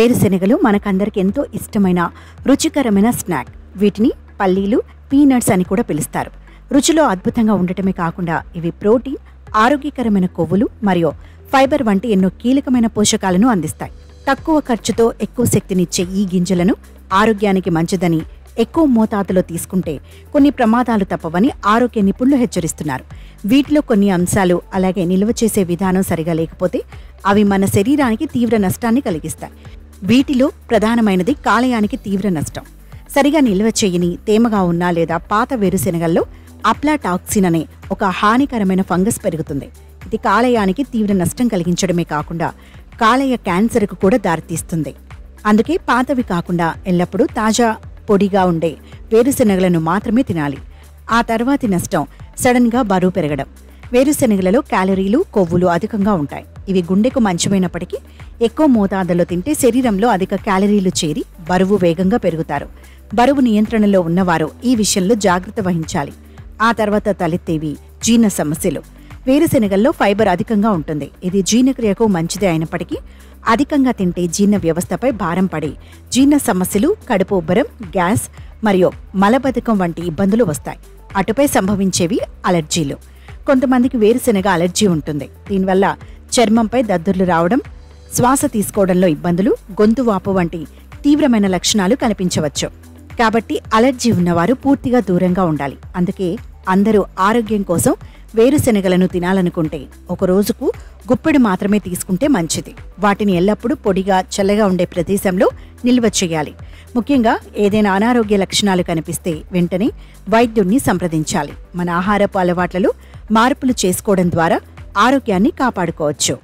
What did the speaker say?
వేరుశెనగలు మనకందరికి ఎంతో ఇష్టమైన రుచికరమైన స్నాక్. వీటిని పల్లీలు, పీనట్స్ అని కూడా పిలుస్తారు. రుచిలో అద్భుతంగా ఉండటమే కాకుండా ఇవి ప్రోటీన్, ఆరోగ్యకరమైన కొవ్వులు మరియు ఫైబర్ వంటి ఎన్నో కీలకమైన పోషకాలను అందిస్తాయి. తక్కువ ఖర్చుతో ఎక్కువ శక్తినిచ్చే ఈ గింజలను ఆరోగ్యానికి మంచిదని, ఎక్కువ మోతాదులో తీసుకుంటే కొన్ని ప్రమాదాలు తప్పవని ఆరోగ్య నిపుణులు హెచ్చరిస్తున్నారు. వీటిలో కొన్ని అంశాలు అలాగే నిల్వ చేసే విధానం సరిగా లేకపోతే అవి మన శరీరానికి తీవ్ర నష్టాన్ని కలిగిస్తాయి. వీటిలో ప్రధానమైనది కాలేయానికి తీవ్ర నష్టం. సరిగా నిల్వ చేయని, తేమగా ఉన్నా లేదా పాత వేరుశెనగల్లో అప్లాటాక్సిన్ అనే ఒక హానికరమైన ఫంగస్ పెరుగుతుంది. ఇది కాలేయానికి తీవ్ర నష్టం కలిగించడమే కాకుండా కాలేయ క్యాన్సర్కు కూడా దారితీస్తుంది. అందుకే పాతవి కాకుండా ఎల్లప్పుడూ తాజా, పొడిగా ఉండే వేరుశెనగలను మాత్రమే తినాలి. ఆ తర్వాతి నష్టం సడన్గా బరువు పెరగడం. వేరుశెనగలలో క్యాలరీలు, కొవ్వులు అధికంగా ఉంటాయి. ఇవి గుండెకు మంచిమైనప్పటికీ ఎక్కువ మోతాదులో తింటే శరీరంలో అధిక క్యాలరీలు చేరి బరువు వేగంగా పెరుగుతారు. బరువు నియంత్రణలో ఉన్నవారు ఈ విషయంలో జాగ్రత్త వహించాలి. ఆ తర్వాత తలెత్తేవి జీర్ణ సమస్యలు. వేరుశెనగల్లో ఫైబర్ అధికంగా ఉంటుంది. ఇది జీర్ణక్రియకు మంచిదే అయినప్పటికీ అధికంగా తింటే జీర్ణ వ్యవస్థపై భారం పడి జీర్ణ సమస్యలు, కడుపు ఉబ్బరం, గ్యాస్ మరియు మలబద్ధకం వంటి ఇబ్బందులు వస్తాయి. అటుపై సంభవించేవి అలర్జీలు. కొంతమందికి వేరుశెనగ అలర్జీ ఉంటుంది. దీనివల్ల చర్మంపై దద్దుర్లు రావడం, శ్వాస తీసుకోవడంలో ఇబ్బందులు, గొంతు వాపు వంటి తీవ్రమైన లక్షణాలు కనిపించవచ్చు. కాబట్టి అలర్జీ ఉన్నవారు పూర్తిగా దూరంగా ఉండాలి. అందుకే అందరూ ఆరోగ్యం కోసం వేరుశెనగలను తినాలనుకుంటే ఒక రోజుకు గుప్పెడు మాత్రమే తీసుకుంటే మంచిది. వాటిని ఎల్లప్పుడూ పొడిగా, చల్లగా ఉండే ప్రదేశంలో నిల్వ చేయాలి. ముఖ్యంగా ఏదైనా అనారోగ్య లక్షణాలు కనిపిస్తే వెంటనే వైద్యుడిని సంప్రదించాలి. మన ఆహారపు అలవాట్లలో మార్పులు చేసుకోవడం ద్వారా ఆరోగ్యాన్ని కాపాడుకోవచ్చు.